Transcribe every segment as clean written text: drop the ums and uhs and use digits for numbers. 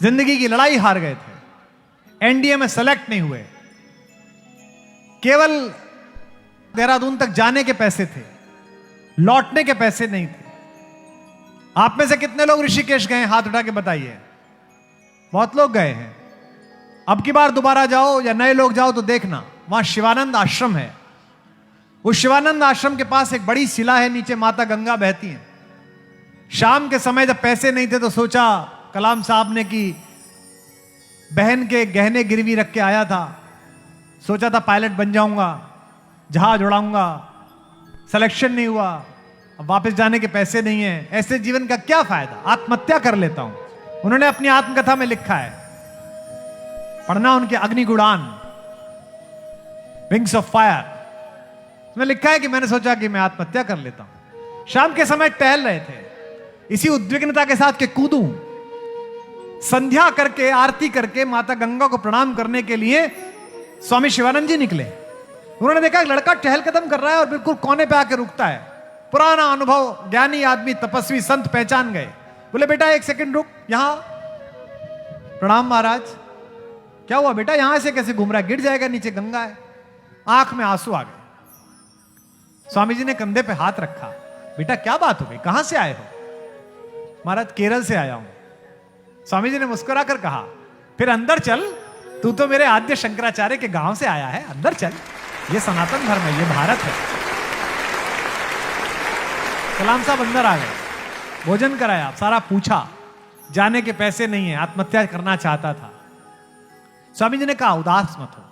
जिंदगी की लड़ाई हार गए थे, एनडीए में सेलेक्ट नहीं हुए, केवल देहरादून तक जाने के पैसे थे, लौटने के पैसे नहीं थे। आप में से कितने लोग ऋषिकेश गए, हाथ उठा के बताइए। बहुत लोग गए हैं। अब की बार दोबारा जाओ या नए लोग जाओ तो देखना, वहां शिवानंद आश्रम है। उस शिवानंद आश्रम के पास एक बड़ी शिला है, नीचे माता गंगा बहती है। शाम के समय जब पैसे नहीं थे तो सोचा कलाम साहब ने कि बहन के गहने गिरवी रख के आया था, सोचा था पायलट बन जाऊंगा, जहाज उड़ाऊंगा, सिलेक्शन नहीं हुआ, अब वापस जाने के पैसे नहीं है, ऐसे जीवन का क्या फायदा, आत्महत्या कर लेता हूं। उन्होंने अपनी आत्मकथा में लिखा है, पढ़ना उनके अग्निगुणान, विंग्स ऑफ फायर में लिखा है कि मैंने सोचा कि मैं आत्महत्या कर लेता हूं। शाम के समय टहल रहे थे, इसी उद्विग्नता के साथ के कूदूं, संध्या करके आरती करके माता गंगा को प्रणाम करने के लिए स्वामी शिवानंद जी निकले। उन्होंने देखा एक लड़का टहल कदम कर रहा है और बिल्कुल कोने पे आके रुकता है। पुराना अनुभव, ज्ञानी आदमी, तपस्वी संत पहचान गए। बोले बेटा एक सेकंड रुक, यहां प्रणाम महाराज। क्या हुआ बेटा, यहां से कैसे घूम रहा है, गिर जाएगा, नीचे गंगा है। आंख में आंसू आ गए। स्वामी जी ने कंधे पे हाथ रखा, बेटा क्या बात हो गई, कहां से आए हो? महाराज केरल से आया हूं। स्वामी जी ने मुस्कुराकर कहा, फिर अंदर चल, तू तो मेरे आद्य शंकराचार्य के गांव से आया है, अंदर चल, ये सनातन धर्म है, ये भारत है। कलाम साहब अंदर आ गए, भोजन कराया, सारा पूछा, जाने के पैसे नहीं है, आत्महत्या करना चाहता था। स्वामी जी ने कहा उदास मत हो,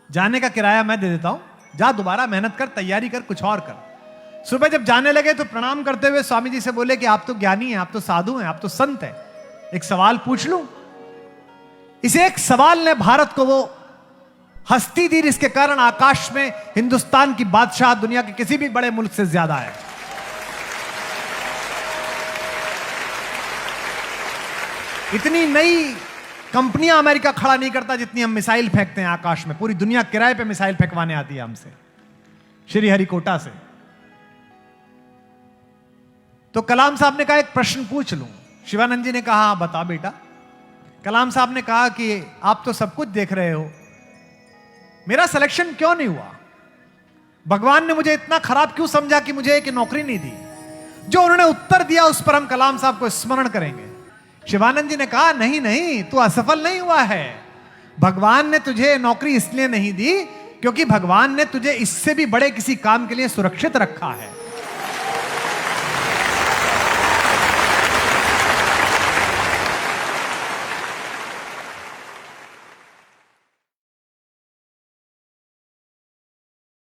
जाने का किराया मैं दे देता हूं, जा दोबारा मेहनत कर, तैयारी कर, कुछ और कर। सुबह जब जाने लगे तो प्रणाम करते हुए स्वामी जी से बोले कि आप तो ज्ञानी हैं, आप तो साधु हैं, आप तो संत हैं, एक सवाल पूछ लूं? इसे एक सवाल ने भारत को वो हस्ती दी जिसके कारण आकाश में हिंदुस्तान की बादशाह दुनिया के किसी भी बड़े मुल्क से ज्यादा है। इतनी नई कंपनियां अमेरिका खड़ा नहीं करता जितनी हम मिसाइल फेंकते हैं आकाश में। पूरी दुनिया किराए पे मिसाइल फेंकवाने आती है हमसे, श्रीहरिकोटा से। तो कलाम साहब ने कहा एक प्रश्न पूछ लूं? शिवानंद जी ने कहा बता बेटा। कलाम साहब ने कहा कि आप तो सब कुछ देख रहे हो, मेरा सिलेक्शन क्यों नहीं हुआ? भगवान ने मुझे इतना खराब क्यों समझा कि मुझे एक नौकरी नहीं दी? जो उन्होंने उत्तर दिया उस पर हम कलाम साहब को स्मरण करेंगे। शिवानंद जी ने कहा नहीं नहीं, तू असफल नहीं हुआ है। भगवान ने तुझे नौकरी इसलिए नहीं दी क्योंकि भगवान ने तुझे इससे भी बड़े किसी काम के लिए सुरक्षित रखा है।